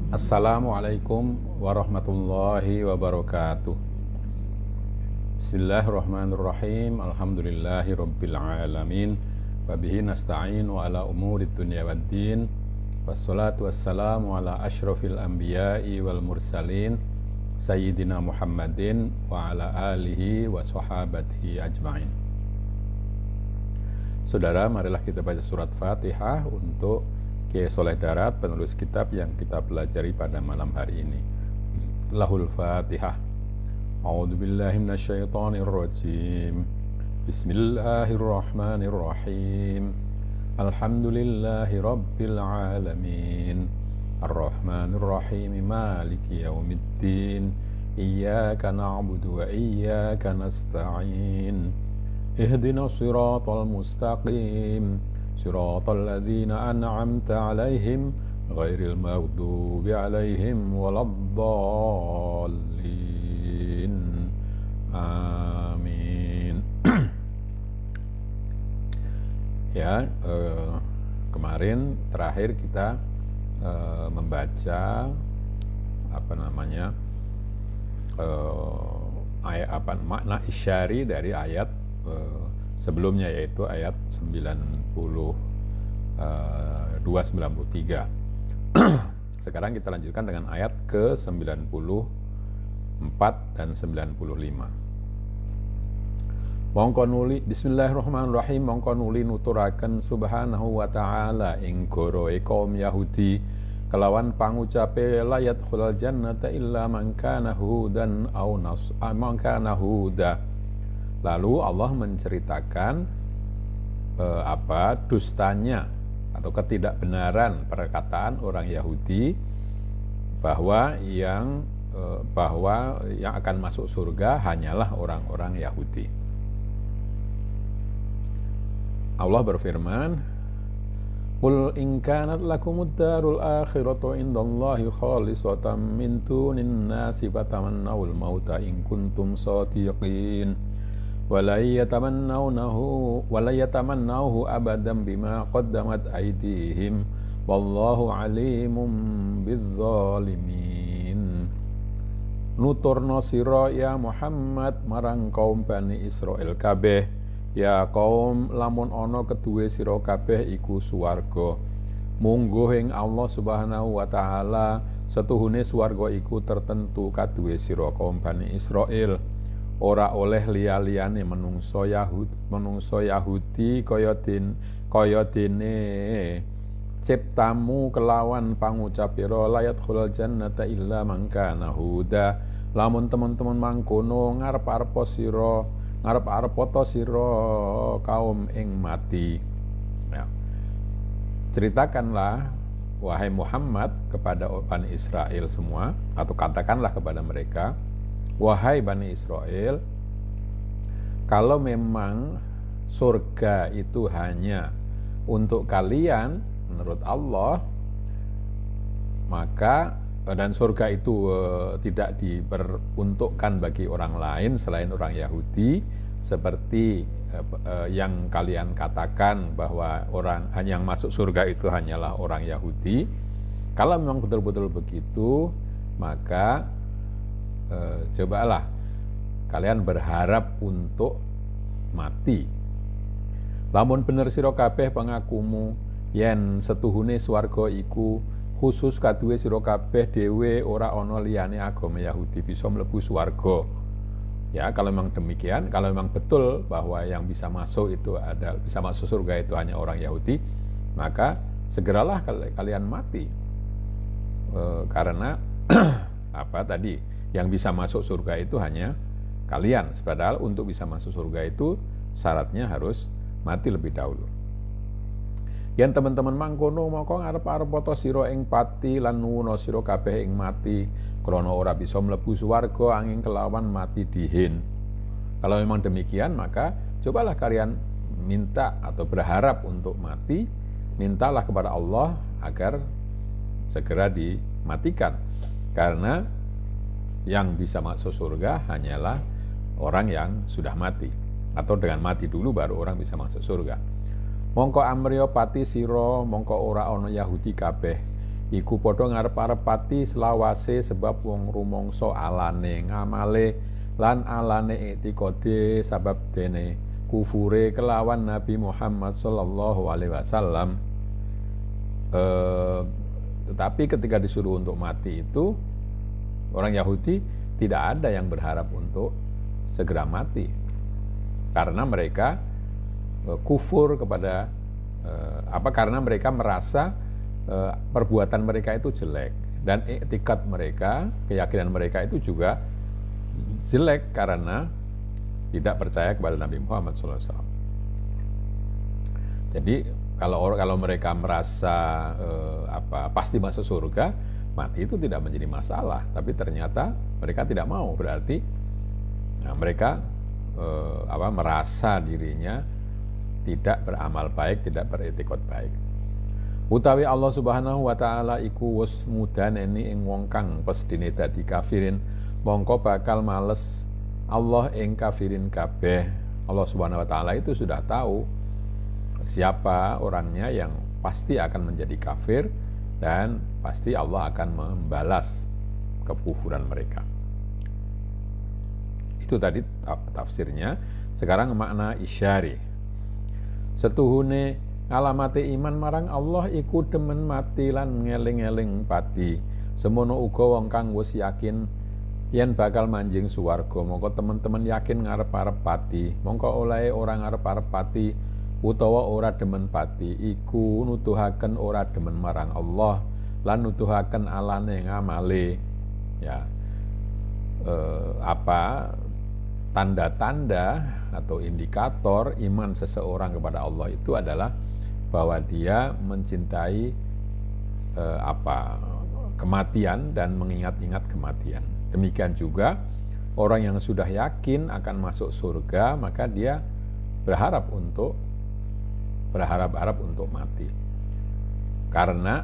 Assalamualaikum warahmatullahi wabarakatuh. Bismillahirrahmanirrahim. Alhamdulillahi rabbil alamin. Wabihi nasta'in wa ala umurid dunya waddin. Wassalatu wassalamu ala ashrafil anbiya'i wal mursalin Sayyidina Muhammadin wa ala alihi wa sahabatihi ajma'in. Saudara, marilah kita baca surat Fatihah untuk Kiai Soleh Darat, penulis kitab yang kita pelajari pada malam hari ini. Lahul Fatihah. A'udzu billahi minasyaitonir rajim. Bismillahirrahmanirrahim. Alhamdulillahi rabbil alamin. Arrahmanir rahim. Maliki yaumiddin. Iyyaka na'budu wa iyyaka nasta'in. Ihdinas siratal mustaqim. Siratal ladzina an'amta 'alaihim ghairil maghdubi 'alaihim waladdallin. Amin. Kemarin terakhir kita membaca makna isyari dari ayat sebelumnya, yaitu ayat 92-93. Sekarang kita lanjutkan dengan ayat ke-94 dan 95. Mongko nuli bismillahirrahmanirrahim, mongko nuli nuturaken subhanahu wa ta'ala ing goroe kaum Yahudi kelawan pangucape la yadkhulul jannata illa man kana hudan aw man kana huda. Lalu Allah menceritakan dustanya atau ketidakbenaran perkataan orang Yahudi bahwa yang akan masuk surga hanyalah orang-orang Yahudi. Allah berfirman, "Qul in kanat lakumud darul akhiratu indallahi khalisatan min dunin nasi fatamannawul mauta in kuntum shadiqin. Wala yatamannawhu abadan bima qaddamat aydihim wallahu alimum bizzalimin." Nuturno sira ya Muhammad marang kaum Bani Israil kabeh, ya kaum lamun ana keduwe sira kabeh iku swarga, mungguh ing Allah Subhanahu wa taala setuhune swarga iku tertentu kaduwe sira kaum Bani Israil. Ora oleh liya-liyane menungso Yahudi kaya dene ciptamu kelawan pangucapira layat khulal jannata illa man kana huda. Lamun teman-teman mangkono ngarep-arep sira kaum ing mati. Ya. Ceritakanlah wahai Muhammad kepada Bani Israel semua, atau katakanlah kepada mereka, wahai Bani Israel, kalau memang surga itu hanya untuk kalian menurut Allah, maka dan surga itu tidak diperuntukkan bagi orang lain selain orang Yahudi, seperti yang kalian katakan bahwa yang masuk surga itu hanyalah orang Yahudi. Kalau memang betul-betul begitu, maka cobalah kalian berharap untuk mati. Lamun bener sira kabeh pangakumu yen setuhune swarga iku khusus kaduwe sira kabeh dhewe, ora ana liyane agama Yahudi bisa mlebu swarga. Ya, kalau memang demikian, kalau memang betul bahwa yang bisa masuk surga itu hanya orang Yahudi, maka segeralah kalian mati. Karena yang bisa masuk surga itu hanya kalian. Padahal untuk bisa masuk surga itu syaratnya harus mati lebih dahulu. Yen teman-teman mangkono mongko ngarep-arep poto sira ing pati lan nuwuna sira kabeh ing mati, krana ora bisa mlebu swarga angin kelawan mati dihin. Kalau memang demikian, maka cobalah kalian minta atau berharap untuk mati, mintalah kepada Allah agar segera dimatikan. Karena yang bisa masuk surga hanyalah orang yang sudah mati, atau dengan mati dulu baru orang bisa masuk surga. Mongko amriya pati sira mongko ora ana Yahudi kabeh iku padha ngarep-arep pati selawase sebab wong rumangsa alane ngamale lan alane etikode sebab dene kufure kelawan Nabi Muhammad sallallahu alaihi wasallam. Tetapi ketika disuruh untuk mati itu, orang Yahudi tidak ada yang berharap untuk segera mati karena mereka kufur kepada karena mereka merasa perbuatan mereka itu jelek dan etikat mereka, keyakinan mereka itu juga jelek karena tidak percaya kepada Nabi Muhammad SAW. Jadi kalau mereka merasa pasti masuk surga, mati itu tidak menjadi masalah. Tapi ternyata mereka tidak mau, berarti mereka merasa dirinya tidak beramal baik, tidak beretikot baik. Utawi Allah Subhanahu wa taala iku wis mudaneni ing wong kang pesdine dadi kafirin, mongko bakal males Allah ing kafirin kabeh. Allah Subhanahu wa taala itu sudah tahu siapa orangnya yang pasti akan menjadi kafir dan pasti Allah akan membalas kekufuran mereka. Itu tadi tafsirnya. Sekarang makna isyari. Setuhune alamate iman marang Allah iku demen mati lan ngeling-eling pati. Semono uga wong kang wis yakin yen bakal manjing swarga, mongko teman-teman yakin ngarep-arep pati. Mongko olehe ora ngarep-arep pati utawa ora demen pati iku nuduhaken ora demen marang Allah lan nuduhaken alane ngamale. Ya. Tanda-tanda atau indikator iman seseorang kepada Allah itu adalah bahwa dia mencintai kematian dan mengingat-ingat kematian. Demikian juga orang yang sudah yakin akan masuk surga, maka dia berharap untuk mati. Karena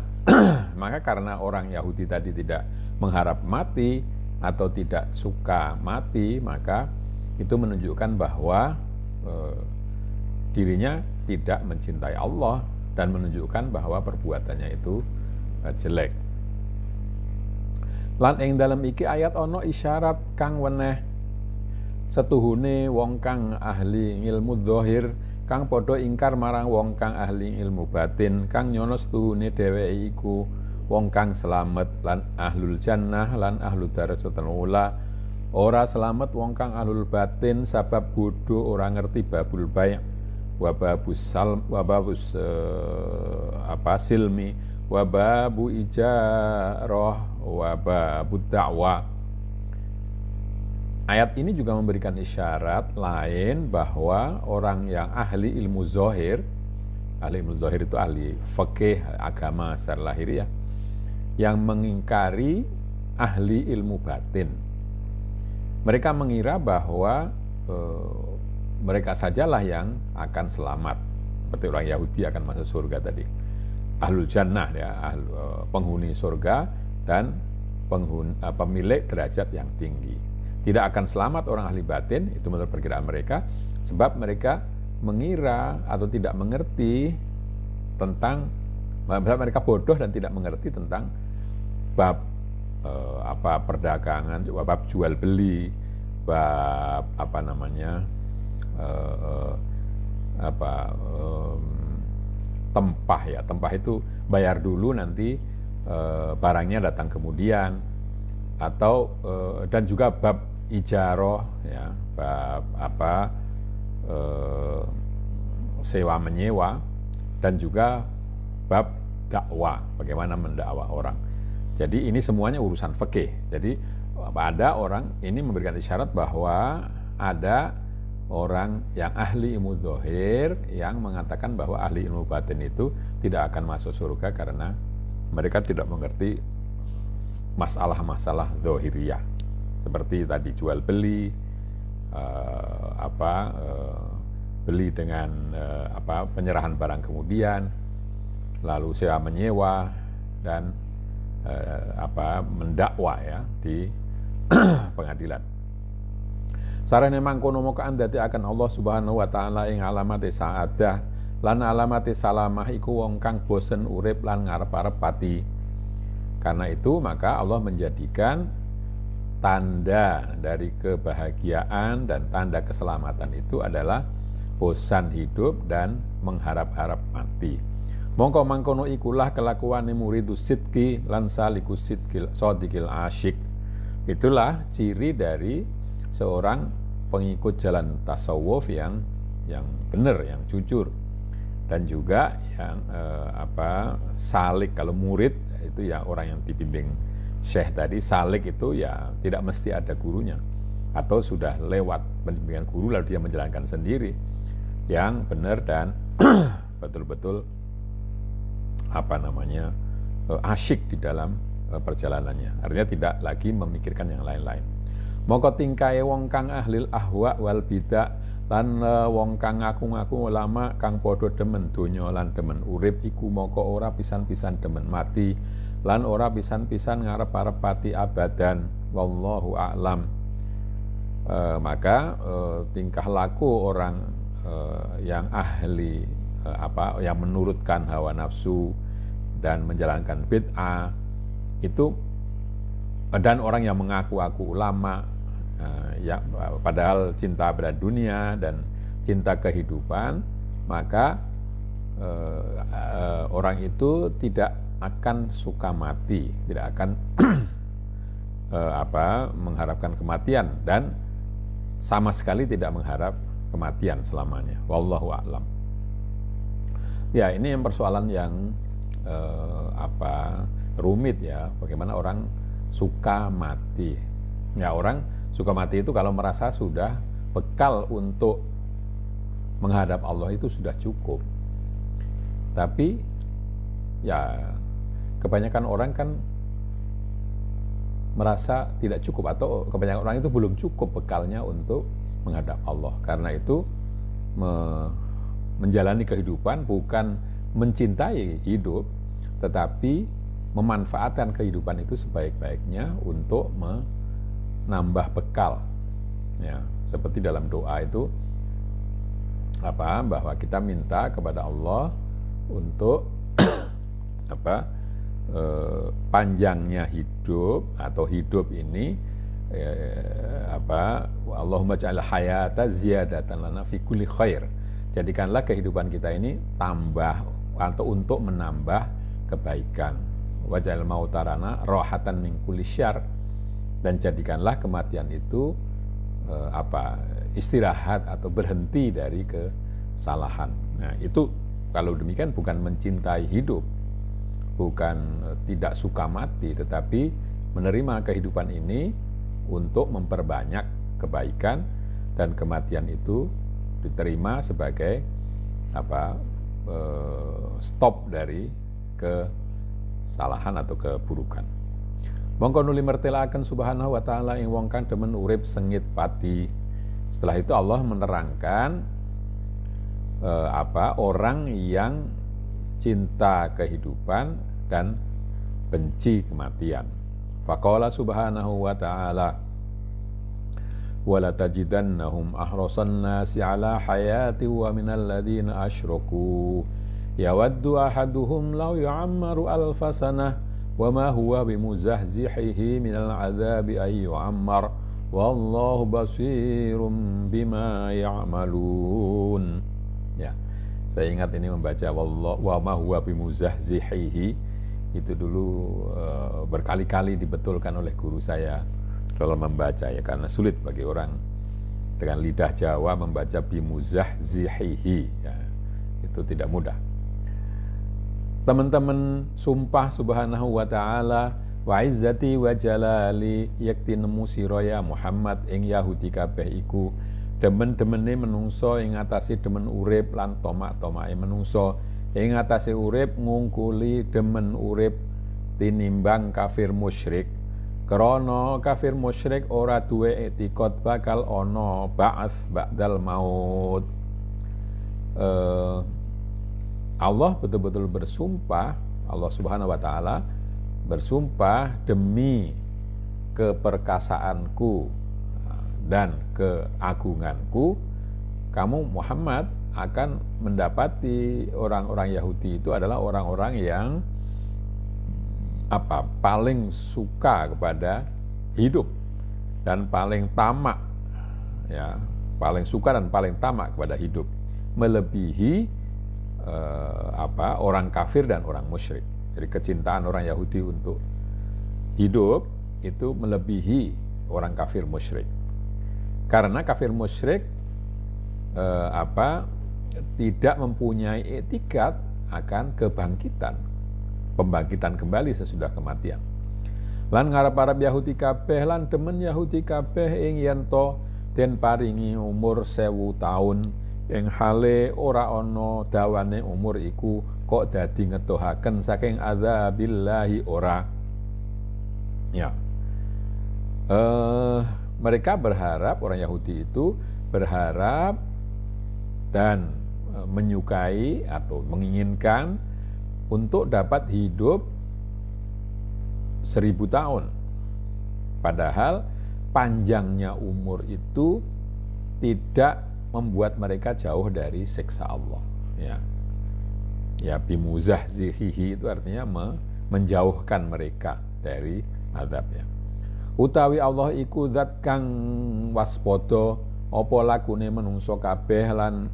orang Yahudi tadi tidak mengharap mati atau tidak suka mati, maka itu menunjukkan bahwa dirinya tidak mencintai Allah dan menunjukkan bahwa perbuatannya itu jelek. Lan ing dalam iki ayat ono isyarat kang weneh setuhune wong kang ahli ilmu dzahir kang padha ingkar marang wong kang ahli ilmu batin kang nyono setuhune dheweke iku wong kang selamat lan ahlul jannah lan ahlu darajatul ula. Ora selamat wong kang ahlul batin sabab bodoh ora ngerti babul bai' silmi wababu ijarah wababu da'wah. Ayat ini juga memberikan isyarat lain bahwa orang yang ahli ilmu zahir itu ahli fikih agama secara lahiriah, yang mengingkari ahli ilmu batin. Mereka mengira bahwa mereka sajalah yang akan selamat, seperti orang Yahudi akan masuk surga tadi. Ahlul jannah ya, penghuni surga dan pemilik derajat yang tinggi. Tidak akan selamat orang ahli batin, itu menurut perkiraan mereka, sebab mereka mengira atau tidak mengerti tentang, mereka bodoh dan tidak mengerti tentang bab perdagangan, bab jual beli, bab tempah ya. Tempah itu bayar dulu, nanti barangnya datang kemudian, atau dan juga bab ijaroh ya, bab sewa menyewa, dan juga bab dakwah, bagaimana mendakwah orang. Jadi ini semuanya urusan fikih. Jadi ada orang ini memberikan isyarat bahwa ada orang yang ahli ilmu zahir yang mengatakan bahwa ahli ilmu batin itu tidak akan masuk surga karena mereka tidak mengerti masalah-masalah zahiriyah. Seperti tadi jual beli, beli dengan penyerahan barang kemudian, lalu sewa menyewa, dan mendakwa ya di pengadilan. Sarene mangkono mokaan dadi akan Allah Subhanahu wa taala ing alamate saadah lan alamate salamah iku wong kang bosen urip lan ngarep-arep pati. Karena itu maka Allah menjadikan tanda dari kebahagiaan dan tanda keselamatan itu adalah bosan hidup dan mengharap-harap mati. Mongko mangkono ikulah kelakuane muridus sidqi lan salikus sidqil sadiqil asyik. Itulah ciri dari seorang pengikut jalan tasawuf yang benar, yang jujur, dan juga yang salik. Kalau murid itu ya orang yang dibimbing syekh tadi. Salik itu ya tidak mesti ada gurunya, atau sudah lewat pendidikan guru lalu dia menjalankan sendiri yang benar dan betul-betul asyik di dalam perjalanannya. Artinya tidak lagi memikirkan yang lain-lain. Moko tingkae wong kang ahlil ahwa wal bidah lan wong kang ngaku-ngaku ulama kang padha demen donya lan demen urip iku moko ora pisan-pisan demen mati lan ora pisan-pisan ngarep-arep pati abadan. Wallahu a'lam. Maka tingkah laku orang yang ahli yang menurutkan hawa nafsu dan menjalankan bid'ah itu, dan orang yang mengaku-aku ulama padahal cinta pada dunia dan cinta kehidupan, maka orang itu tidak akan suka mati, tidak akan mengharapkan kematian, dan sama sekali tidak mengharap kematian selamanya. Wallahu a'lam. Ya, ini persoalan yang rumit ya, bagaimana orang suka mati. Ya, orang suka mati itu kalau merasa sudah bekal untuk menghadap Allah itu sudah cukup. Tapi ya kebanyakan orang kan merasa tidak cukup, atau kebanyakan orang itu belum cukup bekalnya untuk menghadap Allah. Karena itu menjalani kehidupan bukan mencintai hidup, tetapi memanfaatkan kehidupan itu sebaik-baiknya untuk menambah bekal. Ya, seperti dalam doa itu bahwa kita minta kepada Allah untuk panjangnya hidup, atau hidup ini Allahumma ja'al hayata ziyadatan lana fi kulli khair. Jadikanlah kehidupan kita ini tambah atau untuk menambah kebaikan. Waj'al mautarana rohatan min kulli syarr. Dan jadikanlah kematian itu istirahat atau berhenti dari kesalahan. Nah, itu kalau demikian bukan mencintai hidup, bukan tidak suka mati, tetapi menerima kehidupan ini untuk memperbanyak kebaikan, dan kematian itu diterima sebagai stop dari kesalahan atau keburukan. Mongko nuli mertelaken subhanahu wa ta'ala ing wong kang demen urip sengit pati. Setelah itu Allah menerangkan orang yang cinta kehidupan dan benci kematian. Faqala subhanahu wa ta'ala wala tajidannahum ahrasan nasi ala hayati wa minal ladina asyraku yawaddu ahaduhum law yu'ammaru alfa sanah wa ma huwa bimuzahzihihi minal adzabi ay yu'ammar wallahu basirum bima ya'malun. Ya, saya ingat ini membaca wa ma huwa bimuzahzihihi itu dulu berkali-kali dibetulkan oleh guru saya dalam membaca, ya, karena sulit bagi orang dengan lidah Jawa membaca bimuzahzihihi, ya, itu tidak mudah. Teman-teman, sumpah subhanahu wa ta'ala wa izzati wa jalali yakti nemu sira Muhammad ing Yahudi kabeh iku demen-demene menungso ing ngatasi demen urip lan tomak-tomake menungso ing ngatasi urip ngungkuli demen urip tinimbang kafir musyrik. Krana kafir musyrik ora duwe etikot bakal ana ba'ats ba'dal maut. Allah betul-betul bersumpah, Allah Subhanahu wa taala bersumpah demi keperkasaanku dan keagunganku, kamu Muhammad akan mendapati orang-orang Yahudi itu adalah orang-orang yang paling suka kepada hidup dan paling tamak, ya, paling suka dan paling tamak kepada hidup, melebihi orang kafir dan orang musyrik. Jadi kecintaan orang Yahudi untuk hidup itu melebihi orang kafir musyrik. Karena kafir musyrik tidak mempunyai etikat akan kebangkitan, pembangkitan kembali sesudah kematian. Lan ngarep-arep Yahudi kabeh lan demen Yahudi kabeh ing yen to den paringi umur 1000 taun ing hale ora ana dawane umur iku kok dadi ngetuhaken saking azabillahi ora. Ya. Mereka berharap, orang Yahudi itu berharap dan menyukai atau menginginkan untuk dapat hidup 1000 tahun. Padahal panjangnya umur itu tidak membuat mereka jauh dari siksa Allah. Ya, bimuzahzihihi itu artinya menjauhkan mereka dari azabnya. Utawi Allah iku zat kang waspada apa lakune menungso kabeh lan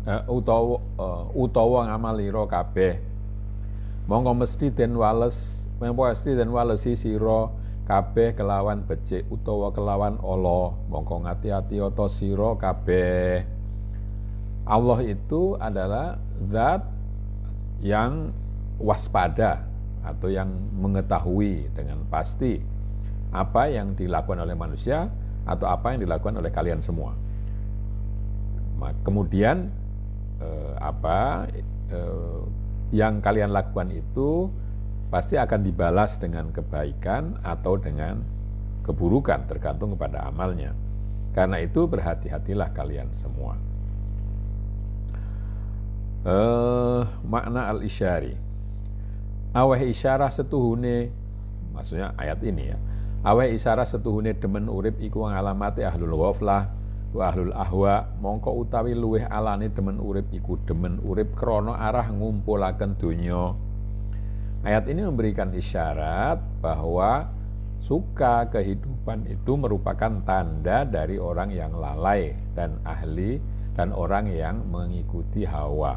utawa ngamalira kabeh. Monggo mesti den walesi sira kabeh kelawan becik utawa kelawan ala. Monggo ngati-ati ata sira kabeh. Allah itu adalah zat yang waspada atau yang mengetahui dengan pasti apa yang dilakukan oleh manusia atau apa yang dilakukan oleh kalian semua. Kemudian yang kalian lakukan itu pasti akan dibalas dengan kebaikan atau dengan keburukan, tergantung kepada amalnya. Karena itu berhati-hatilah kalian semua. Makna al-isyari, aweh isyarah setuhune, maksudnya ayat ini ya, aweh isyarah setuhune demen urip iku ngalamati ahlul ghaflah wa ahlul ahwa. Mongko utawi luweh alane demen urip iku demen urip krana arah ngumpulaken donya. Ayat ini memberikan isyarat bahwa suka kehidupan itu merupakan tanda dari orang yang lalai dan ahli dan orang yang mengikuti hawa.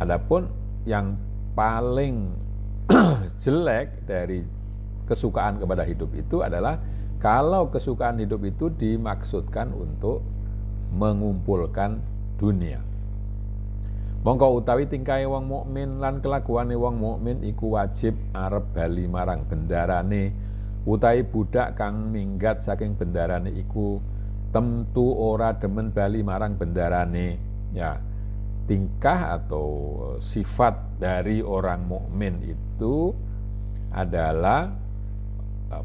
Adapun yang paling jelek dari kesukaan kepada hidup itu adalah kalau kesukaan hidup itu dimaksudkan untuk mengumpulkan dunia. Mongko utawi tingkahe wong mukmin lan kelakuane wong mukmin iku wajib arep bali marang bendarane, utawi budak kang minggat saking bendarane iku tentu ora demen bali marang bendarane. Ya, tingkah atau sifat dari orang mukmin itu adalah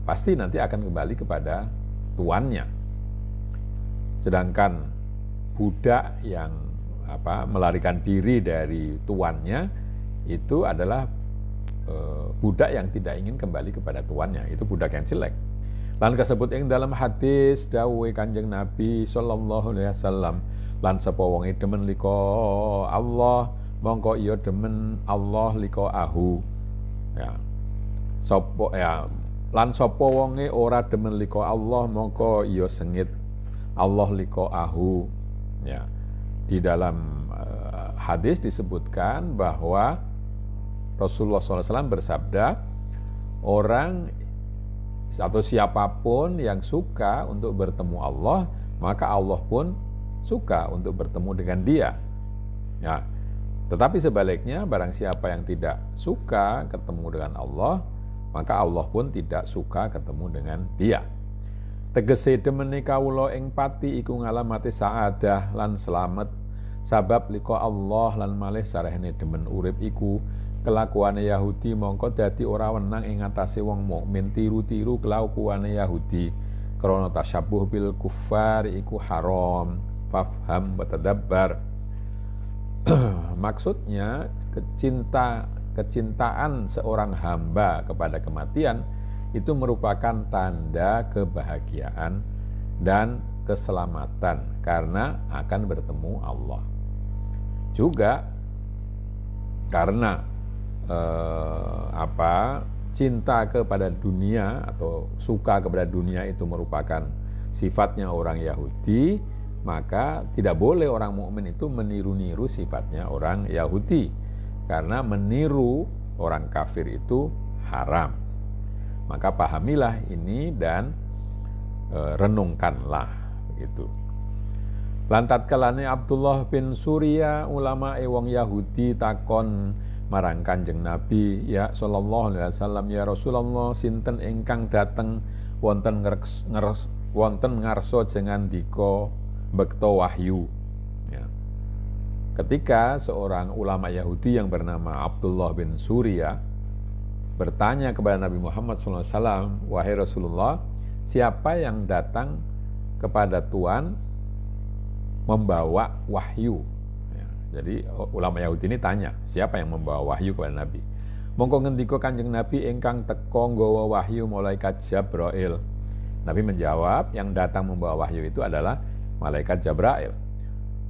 pasti nanti akan kembali kepada tuannya. Sedangkan budak yang melarikan diri dari tuannya itu adalah budak yang tidak ingin kembali kepada tuannya, itu budak yang jelek. Lan kasebut ing dalam hadis dawuhe Kanjeng Nabi sallallahu alaihi wasallam, lan sapa wong demen liko Allah mongko iya demen Allah liko ahu. Ya. Lan sapa wonge ora demen liko Allah mongko iya sengit Allah liko ahu. Ya. Di dalam hadis disebutkan bahwa Rasulullah SAW bersabda, orang atau siapapun yang suka untuk bertemu Allah, maka Allah pun suka untuk bertemu dengan dia. Ya. Tetapi sebaliknya, barang siapa yang tidak suka ketemu dengan Allah, maka Allah pun tidak suka ketemu dengan dia. Tegese demene kawula ing pati iku ngalamati saadah lan selamat, sabab liko Allah lan malih sarehne demen urip iku kelakuane Yahudi mongko dadi ora wenang ing ngatasé wong mukmin tiru-tiru kelakuane Yahudi. Krana tasyabuh bil kuffar iku haram, fafham wa tadabbar. Maksudnya kecintaan seorang hamba kepada kematian itu merupakan tanda kebahagiaan dan keselamatan karena akan bertemu Allah. Juga karena cinta kepada dunia atau suka kepada dunia itu merupakan sifatnya orang Yahudi, maka tidak boleh orang mukmin itu meniru-niru sifatnya orang Yahudi, karena meniru orang kafir itu haram. Maka pahamilah ini dan renungkanlah begitu. Lantat kalane Abdullah bin Surya ulama wong Yahudi takon marang Kanjeng Nabi, ya sallallahu alaihi wasallam, ya Rasulullah, sinten ingkang dateng wonten ngarsa jengan dika bekto wahyu. Ya. Ketika seorang ulama Yahudi yang bernama Abdullah bin Surya bertanya kepada Nabi Muhammad SAW, wahai Rasulullah, siapa yang datang kepada Tuhan membawa wahyu? Ya, jadi ulama Yahudi ini tanya, siapa yang membawa wahyu kepada Nabi? Mongko ngendika Kanjeng Nabi, ingkang teka nggawa wahyu malaikat Jabrail. Nabi menjawab, yang datang membawa wahyu itu adalah malaikat Jabrail.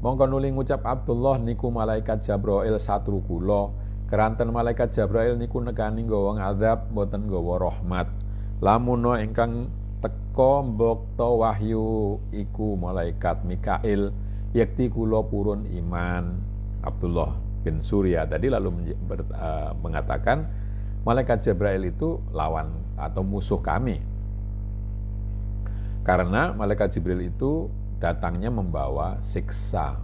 Mongko nuli ngucap Abdullah, niku malaikat Jabrail satru kula. Keranten malaikat Jabrail niku nekani nggawa ngadab, mboten nggawa rahmat. Lamun ingkang teka mbekta wahyu iku malaikat Mikail, yakti kula purun iman. Abdullah bin Surya tadi lalu mengatakan malaikat Jabrail itu lawan atau musuh kami, karena malaikat Jibril itu datangnya membawa siksa,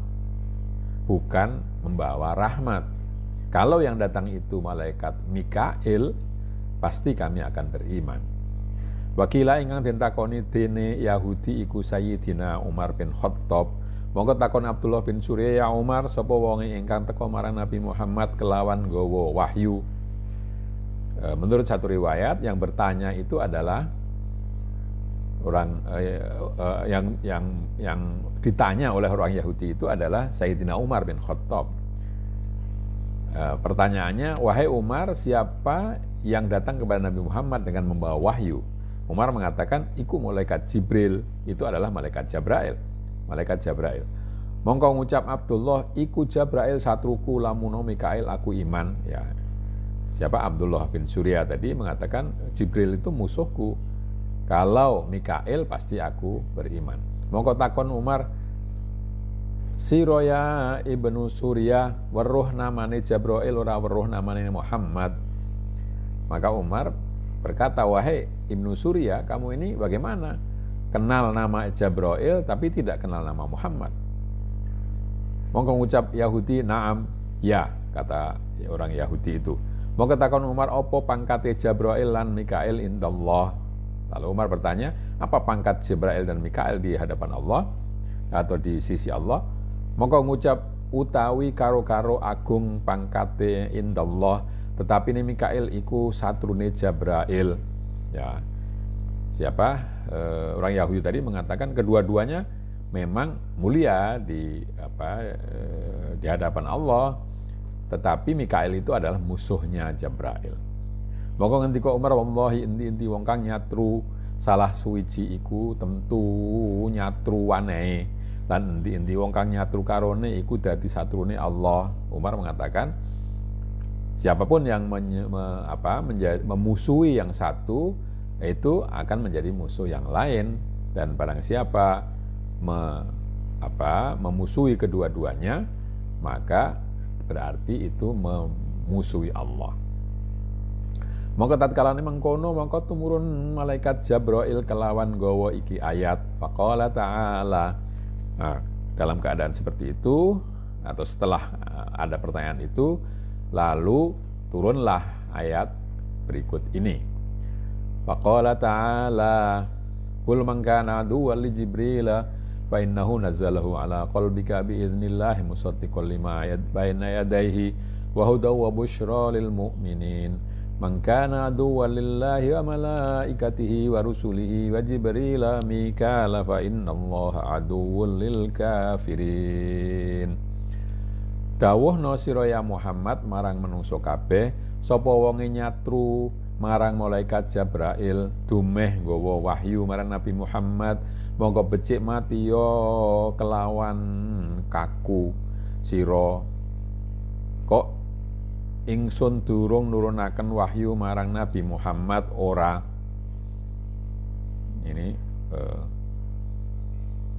bukan membawa rahmat. Kalau yang datang itu malaikat Mikail, pasti kami akan beriman. Wakila ingkang den takoni dene Yahudi iku Sayyidina Umar bin Khattab. Monggo takon Abdullah bin Surya, ya Umar, sapa wonge ingkang teka marang Nabi Muhammad kelawan nggawa wahyu? Menurut satu riwayat yang bertanya itu adalah orang yang ditanya oleh orang Yahudi itu adalah Sayyidina Umar bin Khattab. Pertanyaannya, wahai Umar, siapa yang datang kepada Nabi Muhammad dengan membawa wahyu? Umar mengatakan, iku malaikat Jibril, itu adalah malaikat Jabrail. Malaikat Jabrail. Mongko ngucap Abdullah, iku Jabrail satruku lamuno Mikail aku iman. Ya. Siapa? Abdullah bin Surya tadi mengatakan Jibril itu musuhku. Kalau Mikail pasti aku beriman. Mongko takon Umar, Siroya ibnu Surya weruh namane Jabrail ora weruh namane Muhammad. Maka Umar berkata, wahai Ibnu Surya, kamu ini bagaimana? Kenal nama Jabrail tapi tidak kenal nama Muhammad. Mongko ngucap Yahudi, naam, ya, kata orang Yahudi itu. Mongko takon Umar, opo pangkate Jabrail lan Mikail indallah? Lalu Umar bertanya, apa pangkat Jabrail dan Mikail di hadapan Allah atau di sisi Allah? Mongko ngucap, utawi karo-karo agung pangkate indallah, tetapi ini Mikail iku satrune Jabrail. Ya. Siapa? Orang Yahudi tadi mengatakan kedua-duanya memang mulia di hadapan Allah, tetapi Mikail itu adalah musuhnya Jabrail. Monggo ngendika Umar, wallahi endi-endi wong kang nyatru salah suwiji iku tentu nyatruwane, lan endi-endi wong kang nyatru karone iku dadi satrune Allah. Umar mengatakan siapapun yang memusuhi yang satu itu akan menjadi musuh yang lain, dan barang siapa memusuhi kedua-duanya maka berarti itu memusuhi Allah. Mongko tatkala mengkono mongko tumurun malaikat Jabrail kelawan gawa iki ayat faqala ta'ala. Nah, dalam keadaan seperti itu atau setelah ada pertanyaan itu lalu turunlah ayat berikut ini. Faqala ta'ala qul man kana aduwwan li Jibril fa innahu nazzalahu ala qalbika bi idznillah musaddiqan lima bayna yadayhi wa hudaw wa busyra lil mu'minin. Man kana aduwwan lillahi wa malaikatihi wa rusulihi wa Jibril Mikala fa innallaha aduwwun lil kafirin. Dawuhna sira ya Muhammad marang manungsa kabeh, sapa wonge nyatru marang malaikat Jabrail dumeh nggawa wahyu marang Nabi Muhammad, monggo becik mati yo kelawan kaku sira. Kok ingsun durung nurunaken wahyu marang Nabi Muhammad ora. Ini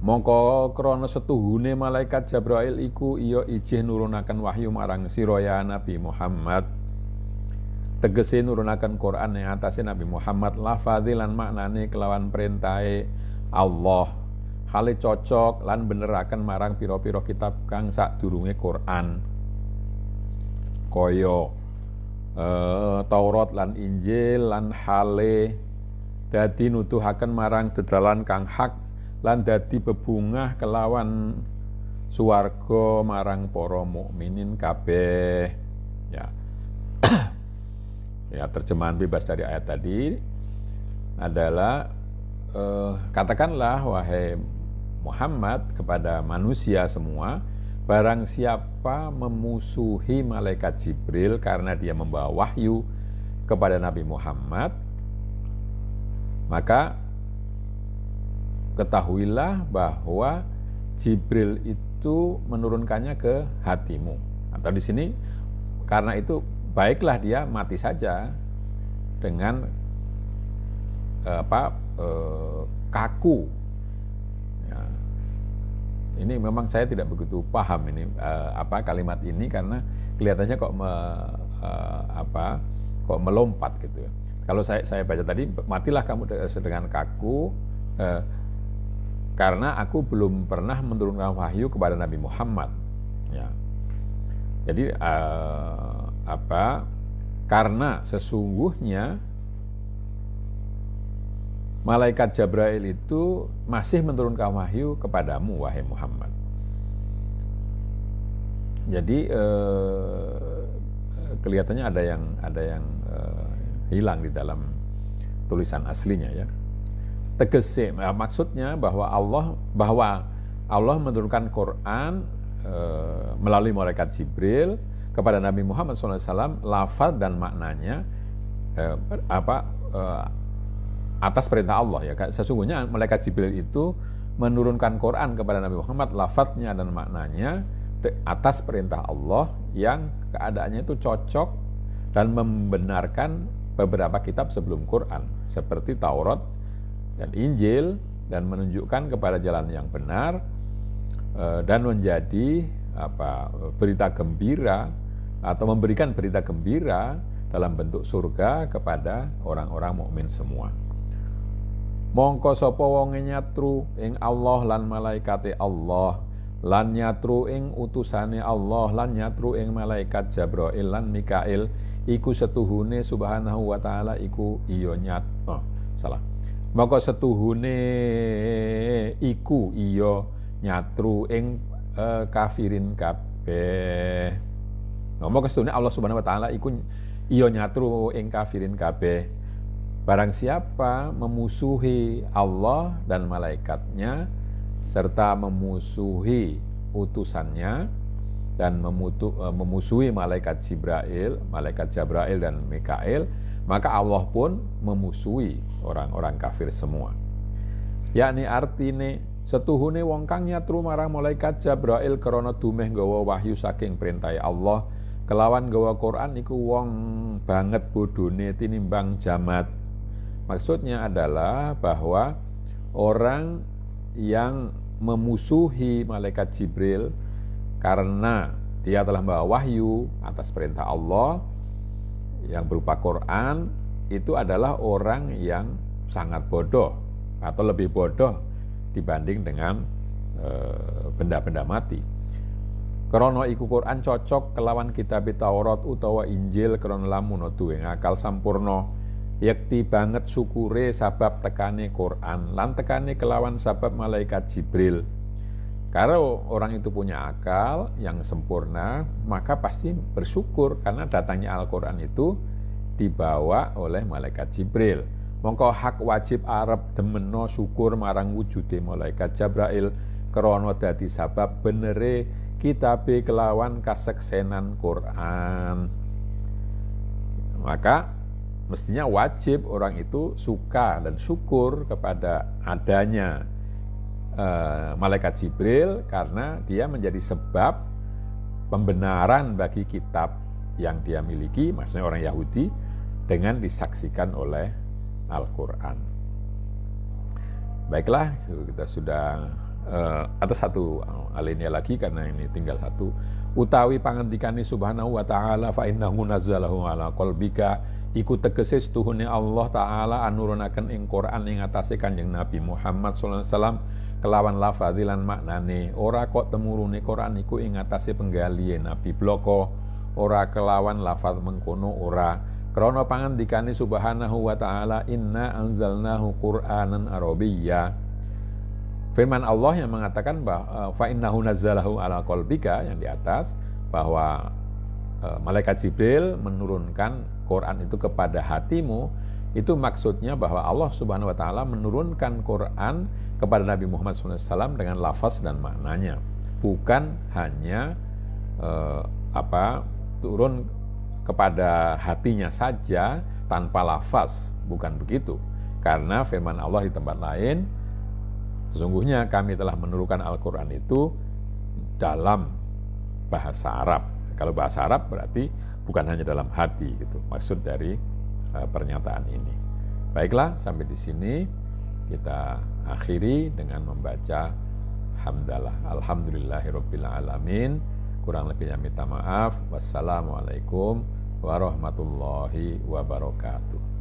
mongko krana setuhune malaikat Jibril iku iya ijih nurunaken wahyu marang sira ya Nabi Muhammad. Tegese nurunaken Quran ing atase Nabi Muhammad lafadzi lan maknane kelawan perintahe Allah. Hale cocok lan beneraken marang pira-pira kitab kang sadurunge Quran. Kaya Taurat lan Injil lan hale dadi nuduhaken marang dedalan kang hak lan dadi bebungah kelawan swarga marang para mukminin kabeh. Ya. Ya, terjemahan bebas dari ayat tadi adalah katakanlah wahai Muhammad kepada manusia semua, barang siapa memusuhi malaikat Jibril karena dia membawa wahyu kepada Nabi Muhammad, maka ketahuilah bahwa Jibril itu menurunkannya ke hatimu. Atau di sini karena itu baiklah dia mati saja dengan kaku. Ya. Ini memang saya tidak begitu paham ini kalimat ini karena kelihatannya kok kok melompat gitu ya. Kalau saya baca tadi, matilah kamu dengan kaku karena aku belum pernah menurunkan wahyu kepada Nabi Muhammad. Ya. Jadi karena sesungguhnya malaikat Jibril itu masih menurunkan wahyu kepadamu wahai Muhammad. Jadi kelihatannya ada yang hilang di dalam tulisan aslinya ya. Tegese maksudnya bahwa Allah menurunkan Quran melalui malaikat Jibril kepada Nabi Muhammad SAW, lafaz dan maknanya atas perintah Allah ya. Sesungguhnya malaikat Jibril itu menurunkan Quran kepada Nabi Muhammad, lafaznya dan maknanya atas perintah Allah yang keadaannya itu cocok dan membenarkan beberapa kitab sebelum Quran seperti Taurat dan Injil, dan menunjukkan kepada jalan yang benar dan menjadi berita gembira atau memberikan berita gembira dalam bentuk surga kepada orang-orang mukmin semua. Mongko sapa wonge nyatru ing Allah lan malaikate Allah, lan nyatru ing utusane Allah, lan nyatru ing malaikat Jibril lan Mikail, iku setuhune subhanahu wa ta'ala iku iya Mongko setuhune iku iya nyatru ing kafirin kabeh. Mongko setuhune Allah subhanahu wa ta'ala iku iya nyatru ing kafirin kabeh. Barang siapa memusuhi Allah dan malaikatnya serta memusuhi utusannya dan memusuhi malaikat Jibril dan Mikail, maka Allah pun memusuhi orang-orang kafir semua. Yakni artine setuhune wong kang nyatru marang malaikat Jibril krana dumeh nggawa wahyu saking perintah Allah kelawan nggawa Quran iku wong banget bodhone tinimbang jamat. Maksudnya adalah bahwa orang yang memusuhi malaikat Jibril karena dia telah membawa wahyu atas perintah Allah yang berupa Quran, itu adalah orang yang sangat bodoh atau lebih bodoh dibanding dengan benda-benda mati. Krana iku Quran cocok kelawan kitab Taurat utawa Injil krana lamun duwe akal sampurna, yakti banget syukure sabab tekane Quran lan tekane kelawan sabab malaikat Jibril. Kalau orang itu punya akal yang sempurna, maka pasti bersyukur karena datangnya Al-Quran itu dibawa oleh malaikat Jibril. Mongko hak wajib arep demeno syukur marang wujude malaikat Jibril krana dadi sabab benere kitabe kelawan kaseksenan Quran. Maka mestinya wajib orang itu suka dan syukur kepada adanya malaikat Jibril karena dia menjadi sebab pembenaran bagi kitab yang dia miliki, maksudnya orang Yahudi, dengan disaksikan oleh Al-Quran. Baiklah, kita sudah ada satu alinea lagi karena ini tinggal satu. Utawi pangendikane subhanahu wa ta'ala fa innahu nazzalahu ala qalbika iku tegese setuhune Allah taala anurunaken ing Quran ing atase Kanjeng Nabi Muhammad sallallahu alaihi wasallam kelawan lafadhilan maknane ora kok temurune Quran iku ing atase penggalihe Nabi bloko ora kelawan lafaz mengkono ora krana pangendikane subhanahu wa ta'ala inna anzalnahu qur'anan arabiyya. Firman Allah yang mengatakan bahwa fa innahu nazzalahu ala qalbika yang di atas, bahwa malaikat Jibril menurunkan Quran itu kepada hatimu, itu maksudnya bahwa Allah Subhanahu wa taala menurunkan Quran kepada Nabi Muhammad SAW dengan lafaz dan maknanya, bukan hanya turun kepada hatinya saja tanpa lafaz, bukan begitu. Karena firman Allah di tempat lain, sesungguhnya kami telah menurunkan Al-Quran itu dalam bahasa Arab. Kalau bahasa Arab berarti bukan hanya dalam hati, gitu maksud dari pernyataan ini. Baiklah, sampai di sini kita akhiri dengan membaca hamdalah. Alhamdulillahirabbil alamin. Kurang lebihnya minta maaf. Wassalamualaikum warahmatullahi wabarakatuh.